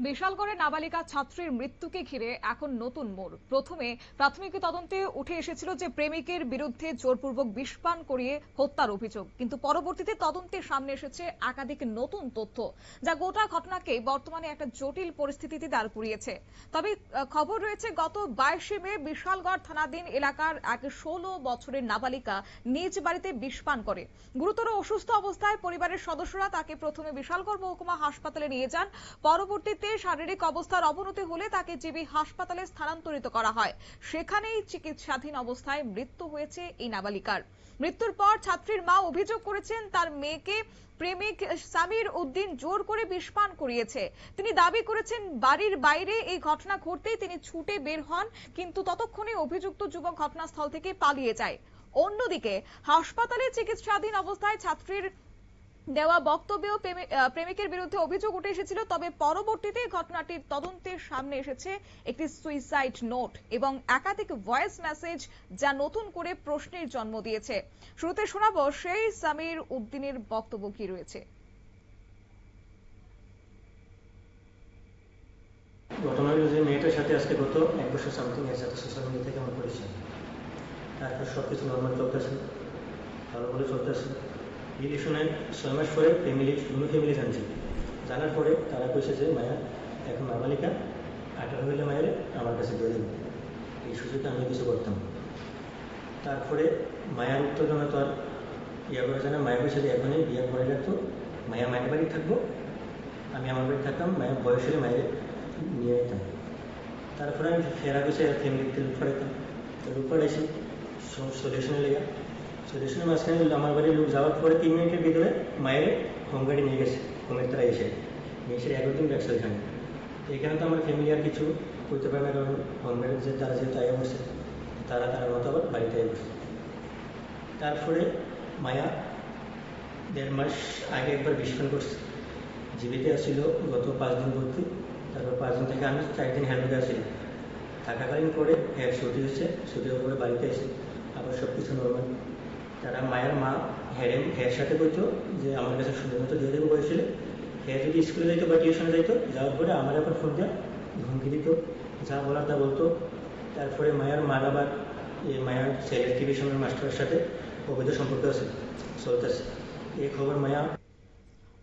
বিশালগড়ে নাবালিকা ছাত্রীর মৃত্যুকে ঘিরে এখন নতুন মোড়। প্রথমে প্রাথমিক তদন্তে উঠে এসেছিল যে প্রেমিকের বিরুদ্ধে জোরপূর্বক বিষপান করিয়ে হত্যার অভিযোগ, কিন্তু পরবর্তীতে তদন্তের সামনে এসেছে একাধিক নতুন তথ্য, যা গোটা ঘটনাকে বর্তমানে একটা জটিল পরিস্থিতিতে দাঁড় করিয়েছে। তবে খবর রয়েছে গত 22 মে বিশালগড় থানাধীন এলাকার এক 16 বছরের নাবালিকা নিজ বাড়িতে বিষপান করে। গুরুতর অসুস্থ অবস্থায় পরিবারের সদস্যরা তাকে প্রথমে বিশালগড় মহকুমা হাসপাতালে নিয়ে যান। পরবর্তীতে শারীরিক অবস্থার অবনতি হলে তাকে জিবি হাসপাতালে স্থানান্তরিত করা হয়। সেখানেই চিকিৎসাধীন অবস্থায় মৃত্যু হয়েছে এই নাবালিকার। মৃত্যুর পর ছাত্রীর মা অভিযোগ করেছেন তার মেয়েকে প্রেমিক সামির উদ্দিন জোর করে বিষপান করিয়েছে। তিনি দাবি করেছেন বাড়ির বাইরে এই ঘটনা ঘটতেই তিনি ছুটে বের হন, কিন্তু ততক্ষণে অভিযুক্ত যুবক ঘটনাস্থল থেকে পালিয়ে যায়। অন্যদিকে হাসপাতালে চিকিৎসাধীন অবস্থায় ছাত্রীর দেওয়া বক্তব্যে প্রেমিকের বিরুদ্ধে অভিযোগ উঠে এসেছিল। তবে পরবর্তীতে ঘটনাটির তদন্তের সামনে এসেছে একটি সুইসাইড নোট এবং একাধিক ভয়েস মেসেজ, যা নতুন করে প্রশ্নের জন্ম দিয়েছে। শুরুতে শোনাবো সেই সামির উদ্দিনের বক্তব্য কি রয়েছে। ঘটনা হলো যে মেয়েটার সাথে আজকে গত 1 বছর সামথিং এর সাথে সোশ্যাল মিডিয়া থেকে আমার পরিচয়। তারপর সব কিছু নর্মাল চলতেছে, ভালো ভালো চলতেছে। রিলেশনে 6 মাস পরে ফ্যামিলি জানছে। জানার পরে তারা কইছে যে মায়া এখন নাবালিকা, 18 হইলে মায়ের আমার কাছে দিয়ে দেবে। এই সুযোগে আমি কিছু করতাম। তারপরে মায়ার উত্তেজনা তো আর ইয়া করে জানা, মায়া কইছে যে এখনই বিয়ে করে রাখতো, মায়া মায়ের বাড়ি থাকবো, আমি আমার বাড়ি থাকতাম, মায়ের বয়স হলে মায়ের নিয়ে যেতাম। তারপরে আমি ফেরা গেছে ফ্যামিলিতে লুট পাড়াইতাম, লুট পাড়াইছি সলিউশনে লেগে। সলিউশনের মাঝখানে আমার বাড়ির লোক যাওয়ার পরে 3 মিনিটের ভিতরে মায়ের হোম গাড়ি নিয়ে গেছে, হোমের তারা এসে নিয়ে এসে 11 দিন রাখছে ওইখানে। এখানে তো আমার ফ্যামিলি আর কিছু করতে পারে না, কারণ হোম গাড়ির যে তারা যেহেতু আয়া বসে, তারা মতো আবার বাড়িতে আয়া বসে। তারপরে মায়া 1.5 মাস আগে একবার বিষপান করছে, জীবিতে আসছিল গত 5 দিন ভর্তি। তারপর 5 দিন থেকে আমি 4 দিন হ্যান্ডে আসছিল। থাকাকালীন পরে হ্যাঁ ছুটি হচ্ছে, ছুটির পরে বাড়িতে এসে আবার সব কিছু নর্মাল। তারা মায়ের মা হ্যার সাথে বলতো যে আমার কাছে সুন্দর মতো দিয়ে দেবো বলেছিল। হ্যাঁ যদি স্কুলে যাইতো বা টিউশনে যাইতো, যাওয়ার পরে আমার আবার ফোন দেওয়া হুমকি দিত, যা বলার তা বলতো। তারপরে মায়ের মার আবার এই মায়ের ছেলের টিউশনের মাস্টারের সাথে অবৈধ সম্পর্ক আছে, চলতেছে। এই খবর মায়া।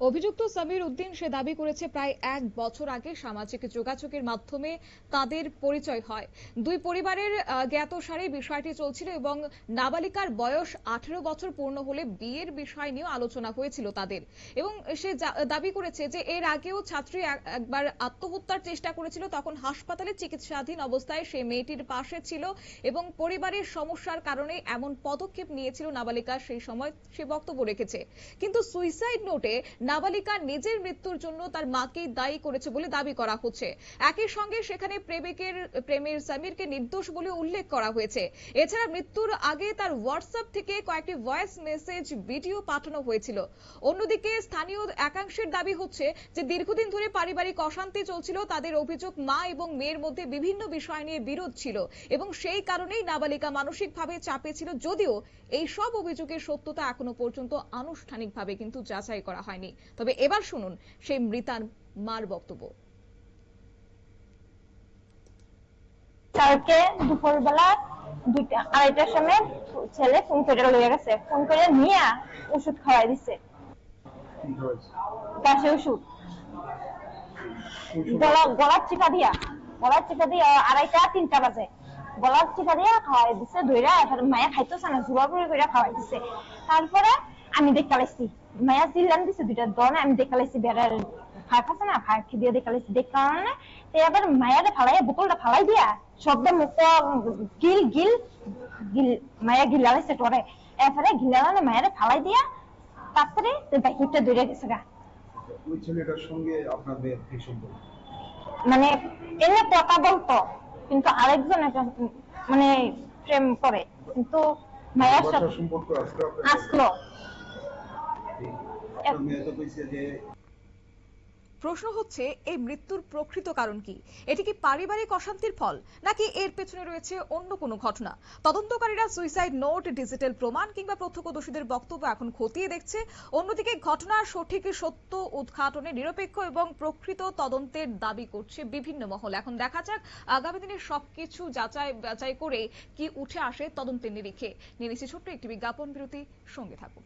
অভিযুক্ত সামির উদ্দিন সে দাবি করেছে প্রায় 1 বছর আগে সামাজিক যোগাযোগের মাধ্যমে তাদের পরিচয় হয়। দুই পরিবারের জ্ঞাতসারে বিষয়টি চলছিল এবং নাবালিকার বয়স 18 বছর পূর্ণ হলে বিয়ের বিষয় নিয়ে আলোচনা হয়েছিল তাদের। এবং সে দাবি করেছে যে এর আগেও ছাত্রী একবার আত্মহত্যার চেষ্টা করেছিল, তখন হাসপাতালে চিকিৎসাধীন অবস্থায় সে মেয়েটির পাশে ছিল এবং পরিবারের সমস্যার কারণে এমন পদক্ষেপ নিয়েছিল নাবালিকা, সেই সময় সে বক্তব্য রেখেছে। কিন্তু সুইসাইড নোটে নাবালিকা নিজের মৃত্যুর জন্য তার মাকেই দায়ী করেছে বলে দাবি করা হচ্ছে। একই সঙ্গে সেখানে প্রেমের সামিরকে নির্দোষ বলে উল্লেখ করা হয়েছে। এছাড়া মৃত্যুর আগে তার হোয়াটসঅ্যাপ থেকে কয়েকটি ভয়েস মেসেজ ভিডিও পাঠানো হয়েছিল। অন্যদিকে স্থানীয় একাংশের দাবি হচ্ছে যে দীর্ঘদিন ধরে পারিবারিক অশান্তি চলছিল। তাদের অভিযোগ মা এবং মেয়ের মধ্যে বিভিন্ন বিষয় নিয়ে বিরোধ ছিল এবং সেই কারণেই নাবালিকা মানসিকভাবে চাপে ছিল। যদিও এই সব অভিযোগের সত্যতা এখনো পর্যন্ত আনুষ্ঠানিকভাবে কিন্তু যাচাই করা হয়নি। তবে এবার শুনুন সেই মৃতার মার বক্তব্য। কালকে দুপুরবেলা 2:30টার সময় ছেলে ফোন করে লয়ে গেছে, ফোন করে নিয়ে ওষুধ খাওয়াই দিছে। কাশি ওষুধ গলার চিপা দিয়া 2:30-3টা বাজে গলার চিপা দিয়া খাওয়াই দিছে। ধইরা মায়া খাইতেছে না, জোরাপুরি করে খাওয়াই দিছে। তারপরে আমি দেখালাইছি, মায়া চিল্লান দিছে 2টার দনে, আমি দেখালাইছি বেড়ার ফাঁক আছে না, ফাঁক দিয়ে দেখালাইছি। দেখানো এবার মায়ারে ফালাইয়া বোতলটা ফালাই দিয়া শব্দ মুক্ত গিল গিল গিল মায়া গিলালাইছে টরে। এরপরে গিলালানে মায়ারে ফালাই দিয়া তারপরে বাইকটা দৌড়ে গেছে গা। ওই ছেলেটার সঙ্গে আপনার মেয়ের কি সম্পর্ক? মানে এনে কথা বলতো, কিন্তু আরেকজন মানে প্রেম করে, কিন্তু মায়ের সাথে সম্পর্ক আসলো। আপনার মেয়ে তো কইছে যে প্রশ্ন হচ্ছে এই মৃত্যুর প্রকৃত কারণ কি? এটি কি পারিবারিক অশান্তির ফল, নাকি এর পেছনে রয়েছে অন্য কোনো ঘটনা? তদন্তকারীরা সুইসাইড নোট, ডিজিটাল প্রমাণ কিংবা প্রত্যক্ষদর্শীদের বক্তব্য এখন খতিয়ে দেখছে। অন্যদিকে ঘটনার সঠিক সত্য উদ্ঘাটনে নিরপেক্ষ এবং প্রকৃত তদন্তের দাবি করছে বিভিন্ন মহল। এখন দেখা যাক আগামী দিনে সবকিছু যাচাই বাছাই করে কি উঠে আসে তদন্তের নিরিখে। নিয়ে নিচ্ছি ছোট্ট একটি বিজ্ঞাপন বিরতি, সঙ্গে থাকুন।